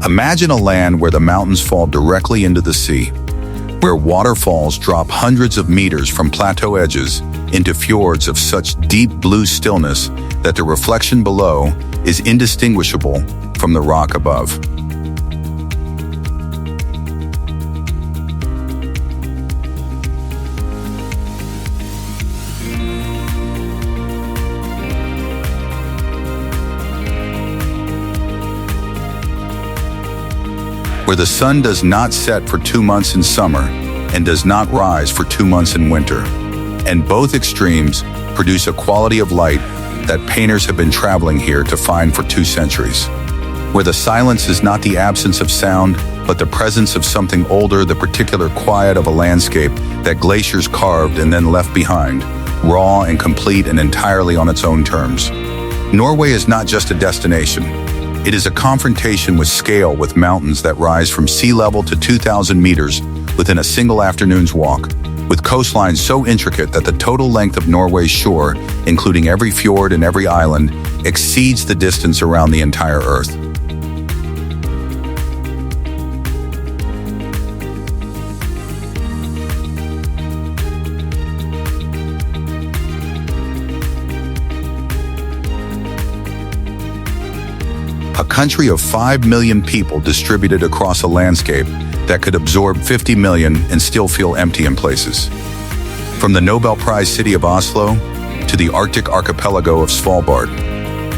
Imagine a land where the mountains fall directly into the sea, where waterfalls drop hundreds of meters from plateau edges into fjords of such deep blue stillness that the reflection below is indistinguishable from the rock above. Where the sun does not set for 2 months in summer and does not rise for 2 months in winter. And both extremes produce a quality of light that painters have been traveling here to find for 2 centuries. Where the silence is not the absence of sound, but the presence of something older, the particular quiet of a landscape that glaciers carved and then left behind, raw and complete and entirely on its own terms. Norway is not just a destination. It is a confrontation with scale, with mountains that rise from sea level to 2,000 meters within a single afternoon's walk, with coastlines so intricate that the total length of Norway's shore, including every fjord and every island, exceeds the distance around the entire Earth. A country of 5 million people distributed across a landscape that could absorb 50 million and still feel empty in places. From the Nobel Prize city of Oslo to the Arctic archipelago of Svalbard,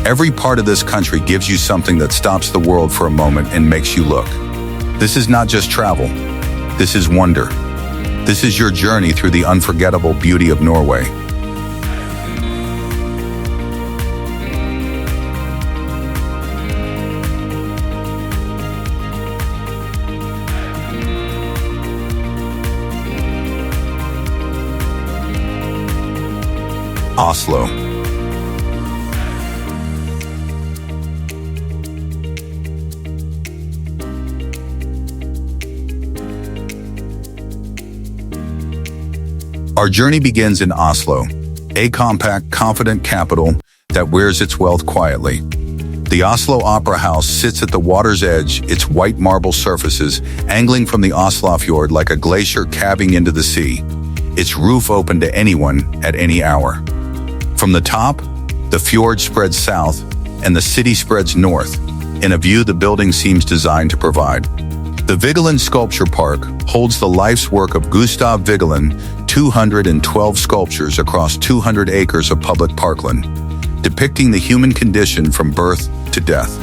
every part of this country gives you something that stops the world for a moment and makes you look. This is not just travel. This is wonder. This is your journey through the unforgettable beauty of Norway. Oslo. Our journey begins in Oslo, a compact, confident capital that wears its wealth quietly. The Oslo Opera House sits at the water's edge, its white marble surfaces angling from the Oslofjord like a glacier calving into the sea, its roof open to anyone at any hour. From the top, the fjord spreads south and the city spreads north, in a view the building seems designed to provide. The Vigeland Sculpture Park holds the life's work of Gustav Vigeland, 212 sculptures across 200 acres of public parkland, depicting the human condition from birth to death.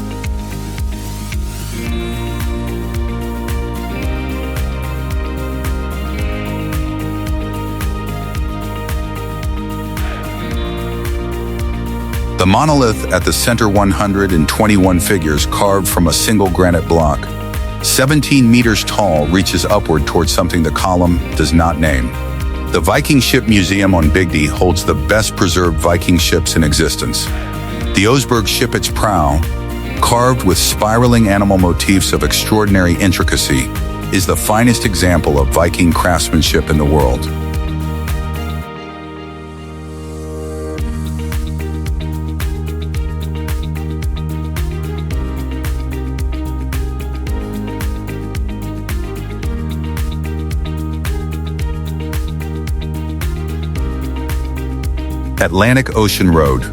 The monolith at the center, 121 figures carved from a single granite block, 17 meters tall, reaches upward towards something the column does not name. The Viking Ship Museum on Bygdøy holds the best preserved Viking ships in existence. The Osberg ship, its prow, carved with spiraling animal motifs of extraordinary intricacy, is the finest example of Viking craftsmanship in the world. Atlantic Ocean Road.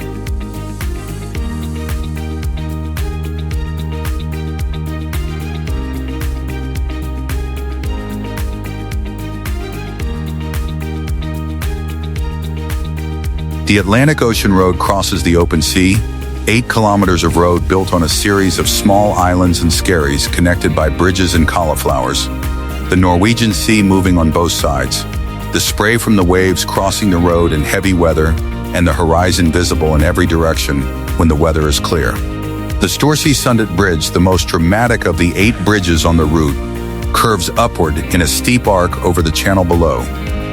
The Atlantic Ocean Road crosses the open sea, 8 kilometers of road built on a series of small islands and skerries connected by bridges and cauliflowers. The Norwegian Sea moving on both sides, the spray from the waves crossing the road in heavy weather, and the horizon visible in every direction when the weather is clear. The Storsøysundet Bridge, the most dramatic of the 8 bridges on the route, curves upward in a steep arc over the channel below,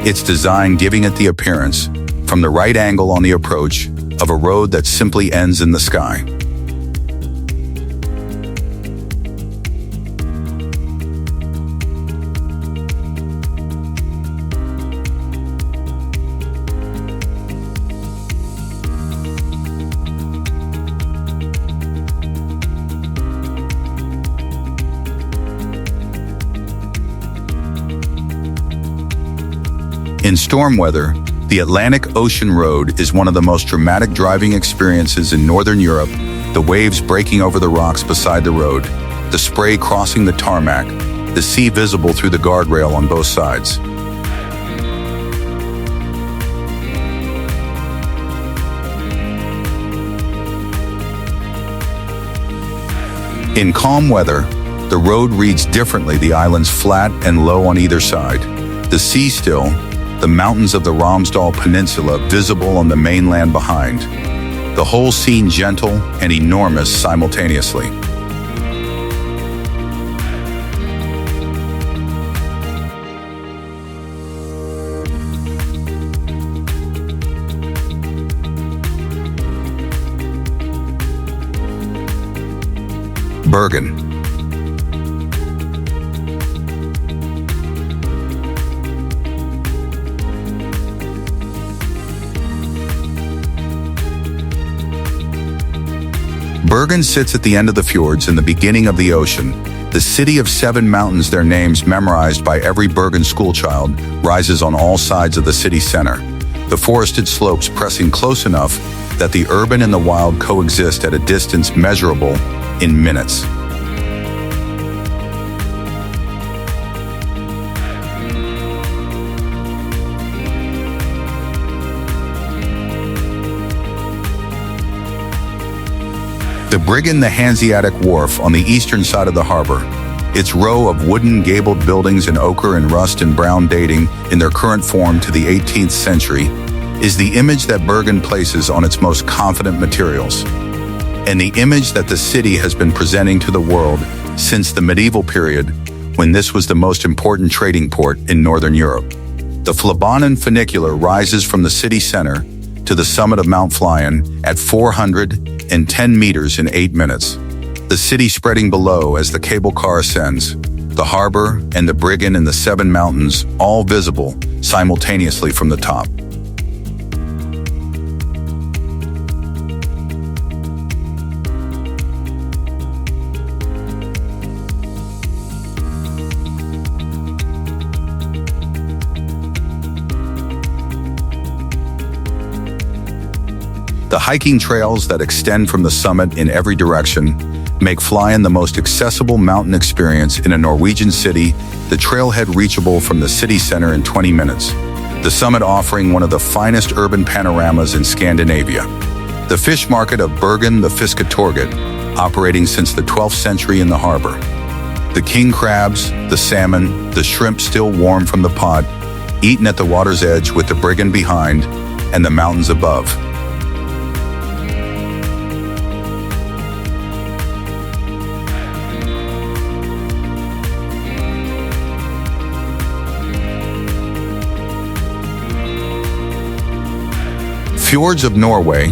its design giving it the appearance, from the right angle on the approach, of a road that simply ends in the sky. In storm weather, the Atlantic Ocean Road is one of the most dramatic driving experiences in Northern Europe, the waves breaking over the rocks beside the road, the spray crossing the tarmac, the sea visible through the guardrail on both sides. In calm weather, the road reads differently, the islands flat and low on either side. The sea still, the mountains of the Romsdal Peninsula visible on the mainland behind. The whole scene gentle and enormous simultaneously. Bergen. Bergen sits at the end of the fjords in the beginning of the ocean. The city of seven mountains, their names memorized by every Bergen schoolchild, rises on all sides of the city center. The forested slopes pressing close enough that the urban and the wild coexist at a distance measurable in minutes. The Bryggen, the Hanseatic Wharf on the eastern side of the harbor, its row of wooden gabled buildings in ochre and rust and brown dating in their current form to the 18th century, is the image that Bergen places on its most confident materials, and the image that the city has been presenting to the world since the medieval period, when this was the most important trading port in Northern Europe. The Flabanen funicular rises from the city center to the summit of Mount Flyen at 410 meters in 8 minutes. The city spreading below as the cable car ascends, the harbor and the Bryggen and the seven mountains all visible simultaneously from the top. The hiking trails that extend from the summit in every direction make Flyen the most accessible mountain experience in a Norwegian city, the trailhead reachable from the city center in 20 minutes. The summit offering one of the finest urban panoramas in Scandinavia. The fish market of Bergen, the Fisketorget, operating since the 12th century in the harbor. The king crabs, the salmon, the shrimp still warm from the pot, eaten at the water's edge with the Bryggen behind and the mountains above. Fjords of Norway.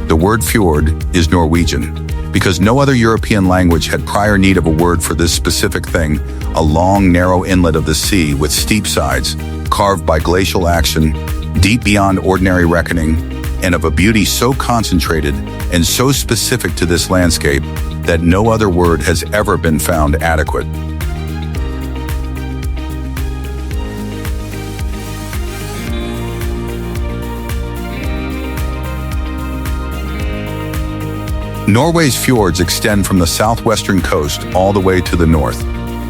The word fjord is Norwegian, because no other European language had prior need of a word for this specific thing, a long, narrow inlet of the sea with steep sides, carved by glacial action, deep beyond ordinary reckoning, and of a beauty so concentrated and so specific to this landscape that no other word has ever been found adequate. Norway's fjords extend from the southwestern coast all the way to the north,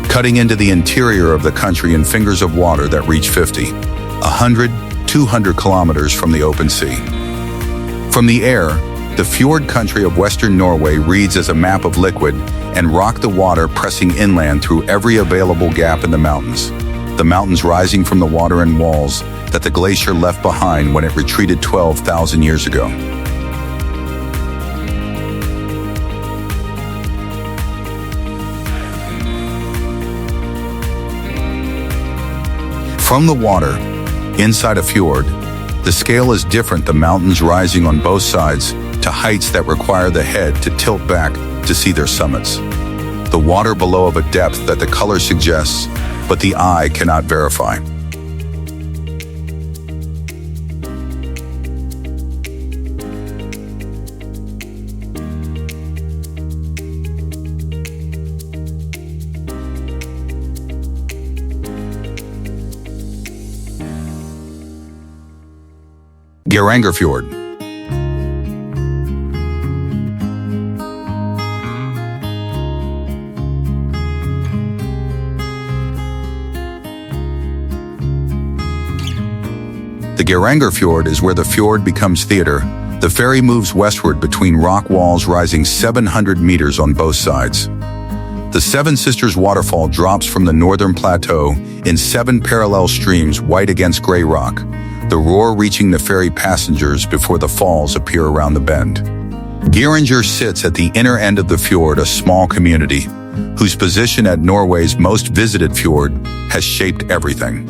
cutting into the interior of the country in fingers of water that reach 50, 100, 200 kilometers from the open sea. From the air, the fjord country of western Norway reads as a map of liquid and rock the water pressing inland through every available gap in the mountains rising from the water and walls that the glacier left behind when it retreated 12,000 years ago. From the water, inside a fjord, the scale is different, the mountains rising on both sides to heights that require the head to tilt back to see their summits. The water below of a depth that the color suggests, but the eye cannot verify. Geirangerfjord. The Geirangerfjord is where the fjord becomes theater. The ferry moves westward between rock walls rising 700 meters on both sides. The Seven Sisters waterfall drops from the northern plateau in 7 parallel streams white against gray rock, the roar reaching the ferry passengers before the falls appear around the bend. Geiranger sits at the inner end of the fjord, a small community, whose position at Norway's most visited fjord has shaped everything.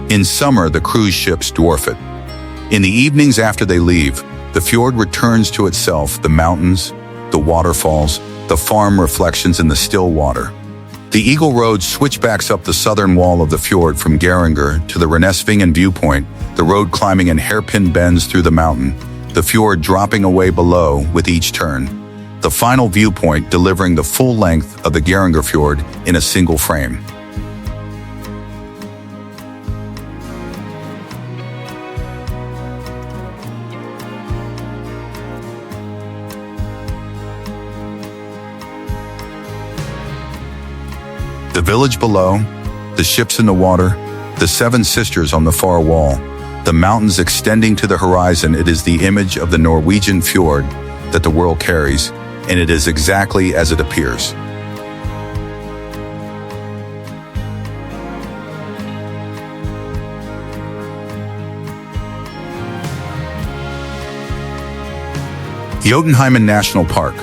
In summer, the cruise ships dwarf it. In the evenings after they leave, the fjord returns to itself, the mountains, the waterfalls, the farm reflections in the still water. The Eagle Road switchbacks up the southern wall of the fjord from Geiranger to the Rennesvingen viewpoint, the road climbing in hairpin bends through the mountain, the fjord dropping away below with each turn, the final viewpoint delivering the full length of the Geirangerfjord in a single frame. The village below, the ships in the water, the Seven Sisters on the far wall, the mountains extending to the horizon. It is the image of the Norwegian fjord that the world carries, and it is exactly as it appears. Jotunheimen National Park.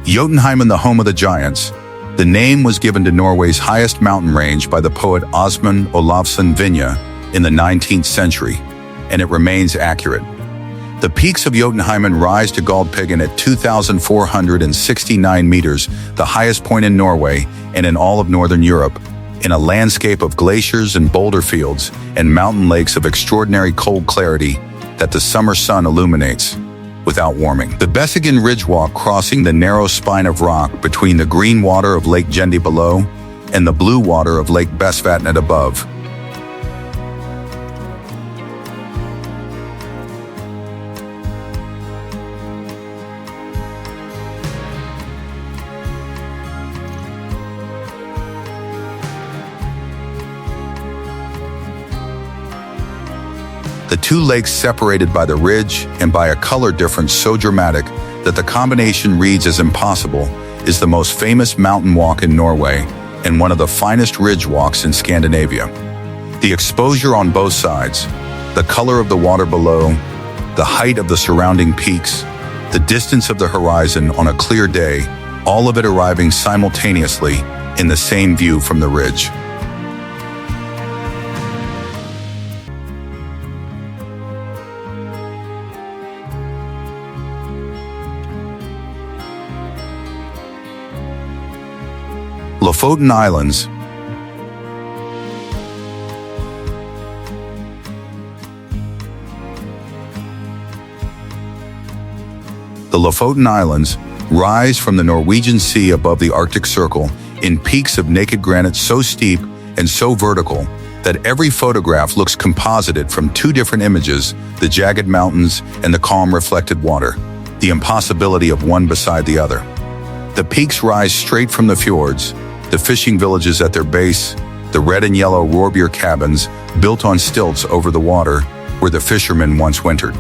Jotunheimen, the home of the giants. The name was given to Norway's highest mountain range by the poet Åsmund Olavsson Vinje in the 19th century, and it remains accurate. The peaks of Jotunheimen rise to Galdhøpiggen at 2,469 meters, the highest point in Norway and in all of northern Europe, in a landscape of glaciers and boulder fields and mountain lakes of extraordinary cold clarity that the summer sun illuminates without warming. The Besseggen Ridgewalk, crossing the narrow spine of rock between the green water of Lake Gendi below and the blue water of Lake Besvatnet above. The two lakes separated by the ridge and by a color difference so dramatic that the combination reads as impossible is the most famous mountain walk in Norway and one of the finest ridge walks in Scandinavia. The exposure on both sides, the color of the water below, the height of the surrounding peaks, the distance of the horizon on a clear day, all of it arriving simultaneously in the same view from the ridge. Lofoten Islands. The Lofoten Islands rise from the Norwegian Sea above the Arctic Circle in peaks of naked granite so steep and so vertical that every photograph looks composited from two different images, the jagged mountains and the calm reflected water, the impossibility of one beside the other. The peaks rise straight from the fjords, the fishing villages at their base, the red and yellow Rorbier cabins built on stilts over the water where the fishermen once wintered.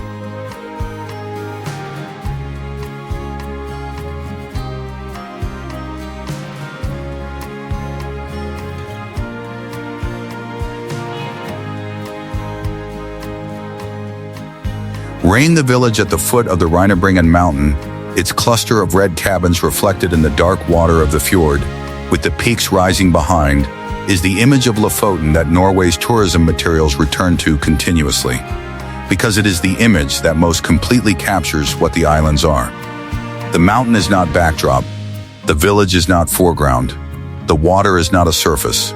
Reign the village at the foot of the Reinebringen mountain, its cluster of red cabins reflected in the dark water of the fjord, with the peaks rising behind, is the image of Lofoten that Norway's tourism materials return to continuously, because it is the image that most completely captures what the islands are. The mountain is not backdrop, the village is not foreground, the water is not a surface.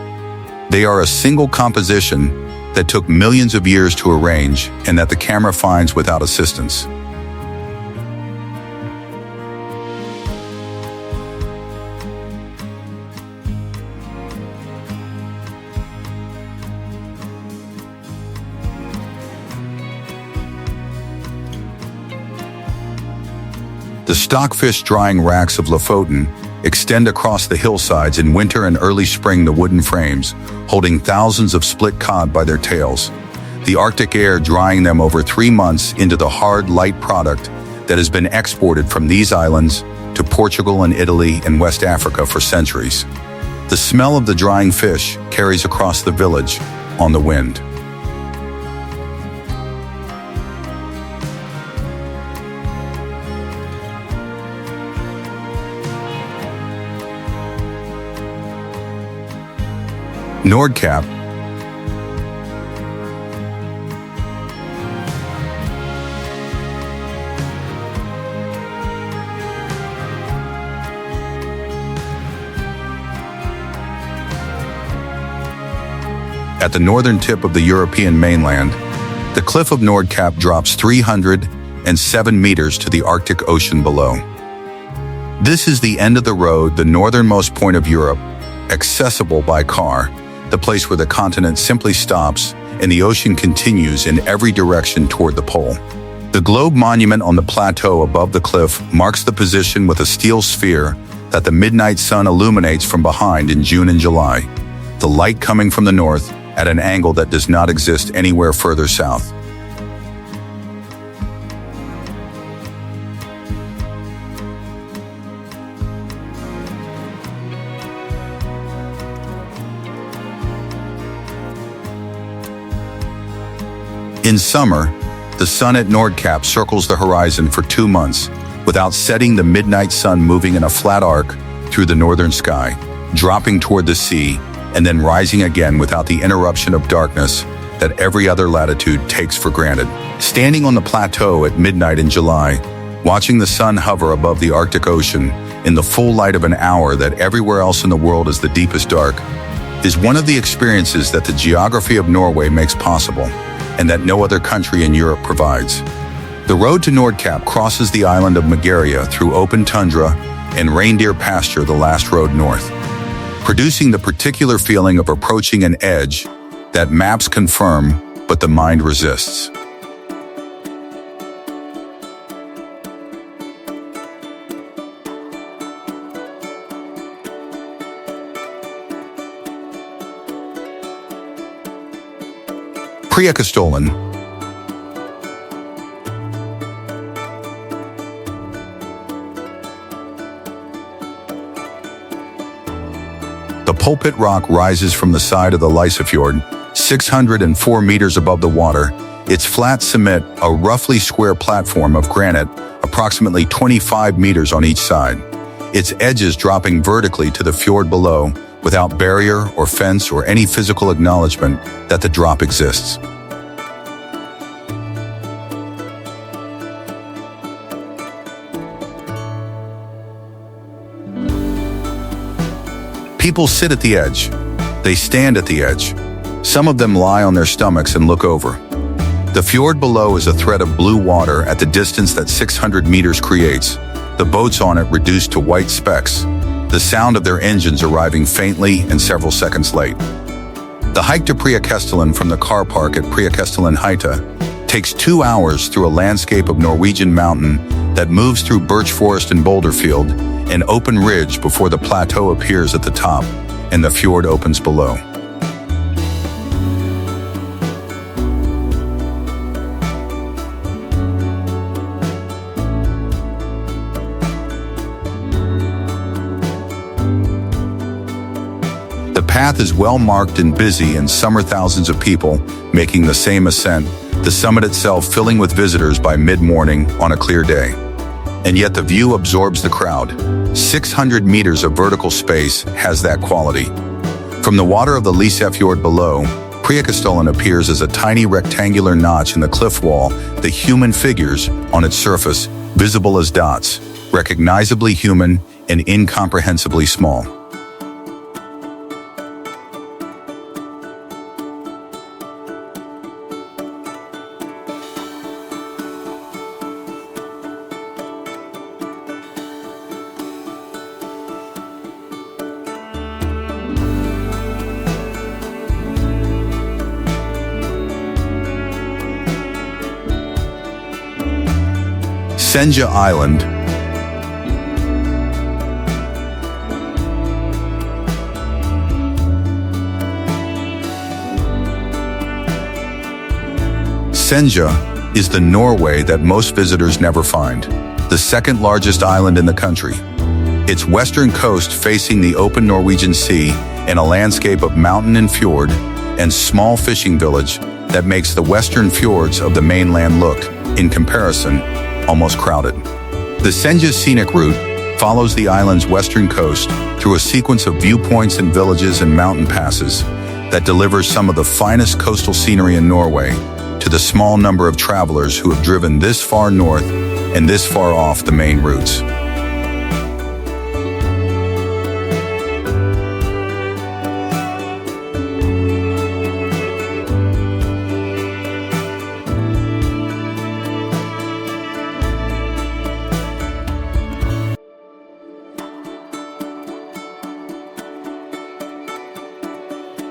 They are a single composition that took millions of years to arrange and that the camera finds without assistance. The stockfish drying racks of Lofoten extend across the hillsides in winter and early spring. The wooden frames, holding thousands of split cod by their tails. The Arctic air drying them over 3 months into the hard, light product that has been exported from these islands to Portugal and Italy and West Africa for centuries. The smell of the drying fish carries across the village on the wind. Nordkapp, at the northern tip of the European mainland, the cliff of Nordkapp drops 307 meters to the Arctic Ocean below. This is the end of the road, the northernmost point of Europe, accessible by car, the place where the continent simply stops and the ocean continues in every direction toward the pole. The globe monument on the plateau above the cliff marks the position with a steel sphere that the midnight sun illuminates from behind in June and July, the light coming from the north at an angle that does not exist anywhere further south. In summer, the sun at Nordkapp circles the horizon for 2 months without setting, the midnight sun moving in a flat arc through the northern sky, dropping toward the sea, and then rising again without the interruption of darkness that every other latitude takes for granted. Standing on the plateau at midnight in July, watching the sun hover above the Arctic Ocean in the full light of an hour that everywhere else in the world is the deepest dark, is one of the experiences that the geography of Norway makes possible, and that no other country in Europe provides. The road to Nordkapp crosses the island of Magaria through open tundra and reindeer pasture, the last road north, producing the particular feeling of approaching an edge that maps confirm, but the mind resists. Preikestolen. The Pulpit rock rises from the side of the Geirangerfjord, 604 meters above the water, its flat summit a roughly square platform of granite, approximately 25 meters on each side, its edges dropping vertically to the fjord below, without barrier or fence or any physical acknowledgement that the drop exists. People sit at the edge. They stand at the edge. Some of them lie on their stomachs and look over. The fjord below is a thread of blue water at the distance that 600 meters creates, the boats on it reduced to white specks, the sound of their engines arriving faintly and several seconds late. The hike to Preikestolen from the car park at Preikestolen takes 2 hours through a landscape of Norwegian mountain that moves through birch forest and boulder field, an open ridge before the plateau appears at the top and the fjord opens below. The path is well marked and busy in summer, thousands of people making the same ascent, the summit itself filling with visitors by mid-morning on a clear day. And yet the view absorbs the crowd. 600 meters of vertical space has that quality. From the water of the Lofoten below, Preikestolen appears as a tiny rectangular notch in the cliff wall, the human figures on its surface, visible as dots, recognizably human and incomprehensibly small. Senja Island. Senja is the Norway that most visitors never find, the second largest island in the country. Its western coast facing the open Norwegian Sea and a landscape of mountain and fjord and small fishing village that makes the western fjords of the mainland look, in comparison, almost crowded. The Senja scenic route follows the island's western coast through a sequence of viewpoints and villages and mountain passes that delivers some of the finest coastal scenery in Norway to the small number of travelers who have driven this far north and this far off the main routes.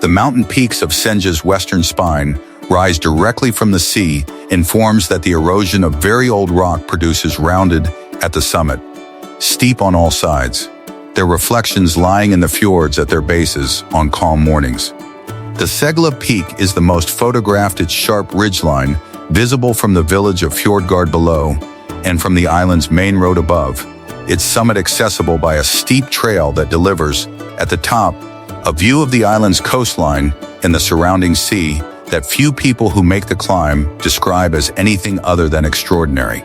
The mountain peaks of Senja's western spine rise directly from the sea in forms that the erosion of very old rock produces rounded at the summit, steep on all sides, their reflections lying in the fjords at their bases on calm mornings. The Segla Peak is the most photographed, its sharp ridgeline, visible from the village of Fjordgard below and from the island's main road above, its summit accessible by a steep trail that delivers, at the top, a view of the island's coastline and the surrounding sea that few people who make the climb describe as anything other than extraordinary.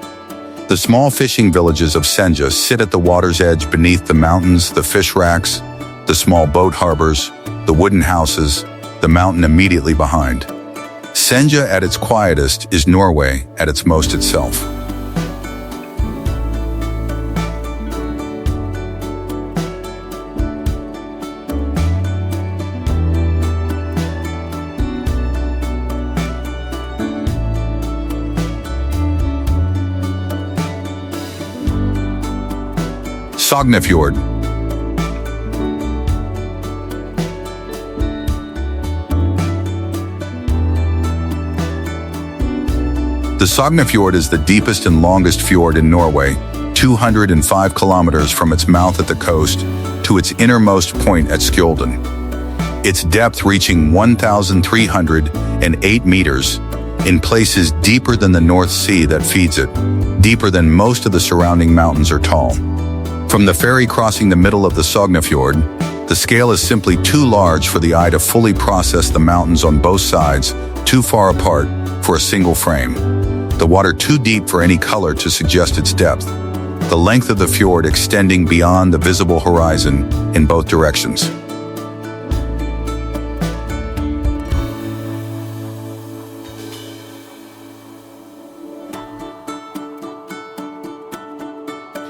The small fishing villages of Senja sit at the water's edge beneath the mountains, the fish racks, the small boat harbors, the wooden houses, the mountain immediately behind. Senja at its quietest is Norway at its most itself. Sognefjord. The Sognefjord is the deepest and longest fjord in Norway, 205 kilometers from its mouth at the coast to its innermost point at Skjolden. Its depth reaching 1,308 meters, in places deeper than the North Sea that feeds it, deeper than most of the surrounding mountains are tall. From the ferry crossing the middle of the Sognefjord, the scale is simply too large for the eye to fully process the mountains on both sides, too far apart for a single frame. The water too deep for any color to suggest its depth. The length of the fjord extending beyond the visible horizon in both directions.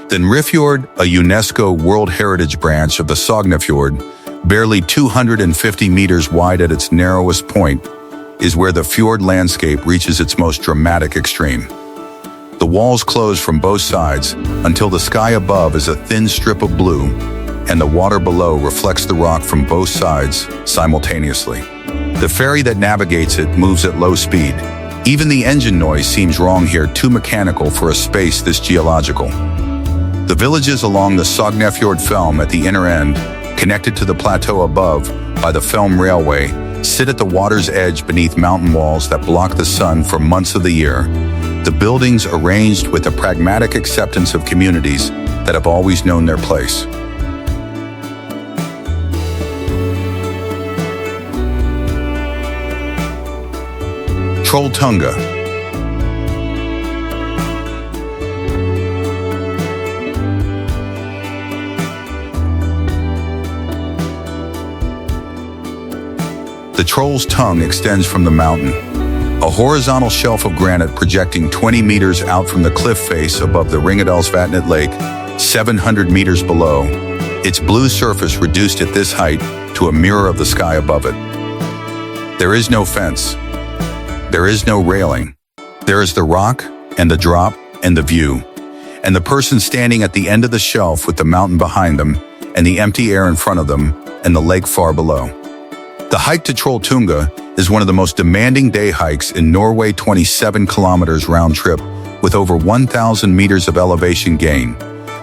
The Nærøyfjord, a UNESCO World Heritage branch of the Sognefjord, barely 250 meters wide at its narrowest point, is where the fjord landscape reaches its most dramatic extreme. The walls close from both sides until the sky above is a thin strip of blue, and the water below reflects the rock from both sides simultaneously. The ferry that navigates it moves at low speed. Even the engine noise seems wrong here, too mechanical for a space this geological. The villages along the Sognefjord Felm at the inner end, connected to the plateau above by the Felm Railway, sit at the water's edge beneath mountain walls that block the sun for months of the year. The buildings arranged with a pragmatic acceptance of communities that have always known their place. Trolltunga. The Troll's Tongue extends from the mountain, a horizontal shelf of granite projecting 20 meters out from the cliff face above the Ringadalsvatnet Lake, 700 meters below, its blue surface reduced at this height to a mirror of the sky above it. There is no fence. There is no railing. There is the rock and the drop and the view, and the person standing at the end of the shelf with the mountain behind them and the empty air in front of them and the lake far below. The hike to Trolltunga is one of the most demanding day hikes in Norway, 27 kilometers round trip, with over 1,000 meters of elevation gain,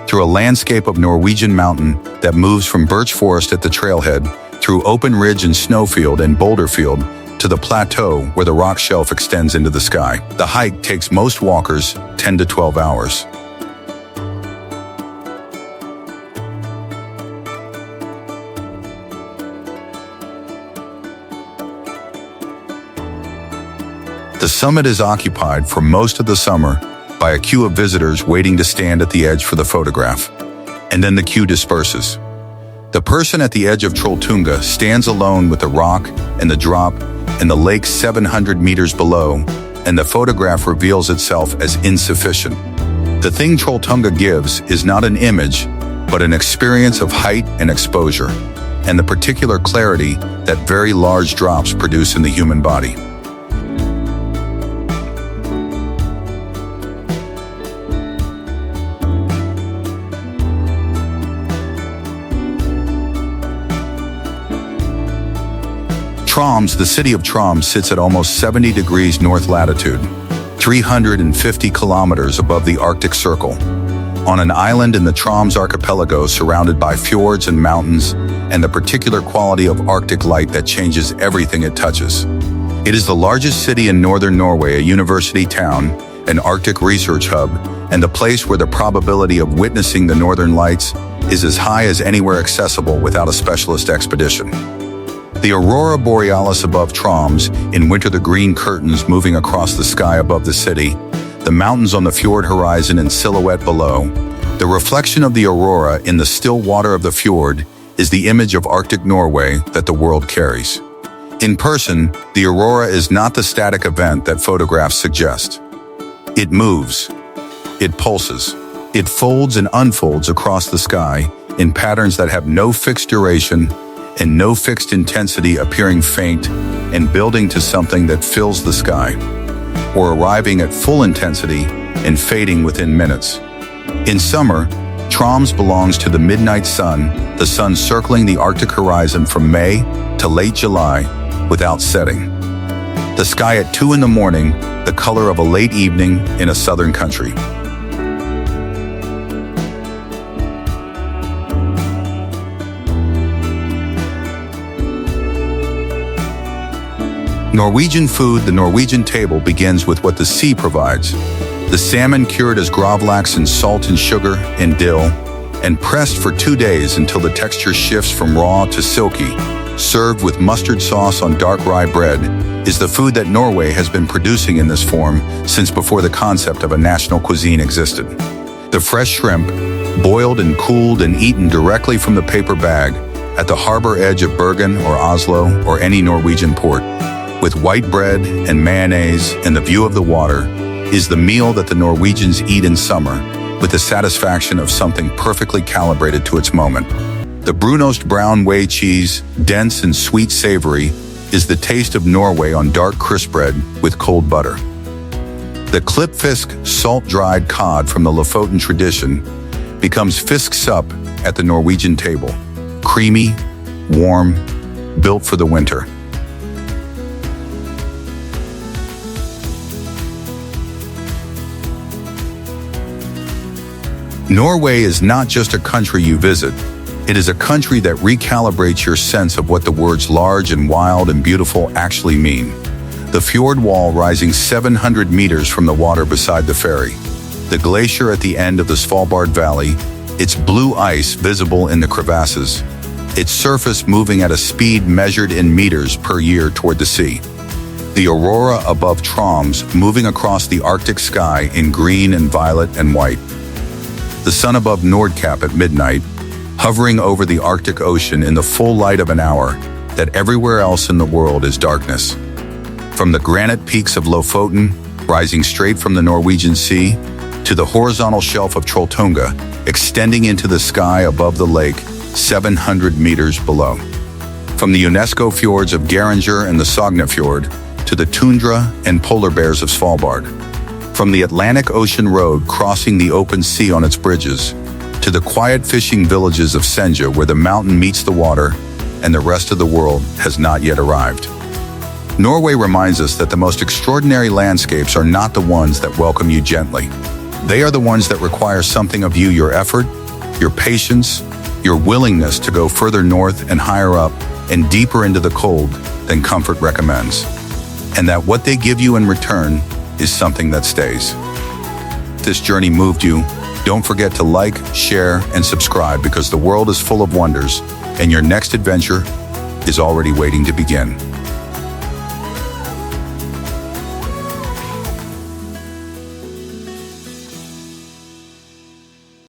through a landscape of Norwegian mountain that moves from birch forest at the trailhead, through open ridge and snowfield and boulder field, to the plateau where the rock shelf extends into the sky. The hike takes most walkers 10 to 12 hours. The summit is occupied for most of the summer by a queue of visitors waiting to stand at the edge for the photograph, and then the queue disperses. The person at the edge of Trolltunga stands alone with the rock and the drop and the lake 700 meters below, and the photograph reveals itself as insufficient. The thing Trolltunga gives is not an image, but an experience of height and exposure, and the particular clarity that very large drops produce in the human body. Troms, the city of Troms, sits at almost 70 degrees north latitude, 350 kilometers above the Arctic Circle, on an island in the Troms archipelago surrounded by fjords and mountains and the particular quality of Arctic light that changes everything it touches. It is the largest city in northern Norway, a university town, an Arctic research hub, and a place where the probability of witnessing the northern lights is as high as anywhere accessible without a specialist expedition. The Aurora Borealis above Troms, in winter the green curtains moving across the sky above the city, the mountains on the fjord horizon in silhouette below. The reflection of the aurora in the still water of the fjord is the image of Arctic Norway that the world carries. In person, the aurora is not the static event that photographs suggest. It moves, it pulses, it folds and unfolds across the sky in patterns that have no fixed duration and no fixed intensity, appearing faint and building to something that fills the sky, or arriving at full intensity and fading within minutes. In summer, Troms belongs to the midnight sun, the sun circling the Arctic horizon from May to late July without setting. The sky at 2 in the morning, the color of a late evening in a southern country. Norwegian food, the Norwegian table, begins with what the sea provides. The salmon cured as gravlax in salt and sugar and dill, and pressed for 2 days until the texture shifts from raw to silky, served with mustard sauce on dark rye bread, is the food that Norway has been producing in this form since before the concept of a national cuisine existed. The fresh shrimp, boiled and cooled and eaten directly from the paper bag at the harbor edge of Bergen or Oslo or any Norwegian port, with white bread and mayonnaise and the view of the water, is the meal that the Norwegians eat in summer with the satisfaction of something perfectly calibrated to its moment. The brunost brown whey cheese, dense and sweet savory, is the taste of Norway on dark crisp bread with cold butter. The klippfisk, salt-dried cod from the Lofoten tradition, becomes fisk sup at the Norwegian table, creamy, warm, built for the winter. Norway is not just a country you visit, it is a country that recalibrates your sense of what the words large and wild and beautiful actually mean. The fjord wall rising 700 meters from the water beside the ferry, the glacier at the end of the Svalbard Valley, its blue ice visible in the crevasses, its surface moving at a speed measured in meters per year toward the sea. The aurora above Troms moving across the Arctic sky in green and violet and white. The sun above Nordkapp at midnight, hovering over the Arctic Ocean in the full light of an hour that everywhere else in the world is darkness. From the granite peaks of Lofoten, rising straight from the Norwegian Sea, to the horizontal shelf of Trolltunga, extending into the sky above the lake, 700 meters below. From the UNESCO fjords of Geirangerfjord and the Sognefjord, to the tundra and polar bears of Svalbard. From the Atlantic Ocean road crossing the open sea on its bridges, to the quiet fishing villages of Senja where the mountain meets the water and the rest of the world has not yet arrived. Norway reminds us that the most extraordinary landscapes are not the ones that welcome you gently. They are the ones that require something of you, your effort, your patience, your willingness to go further north and higher up and deeper into the cold than comfort recommends. And that what they give you in return is something that stays. If this journey moved you, don't forget to like, share, and subscribe because the world is full of wonders and your next adventure is already waiting to begin.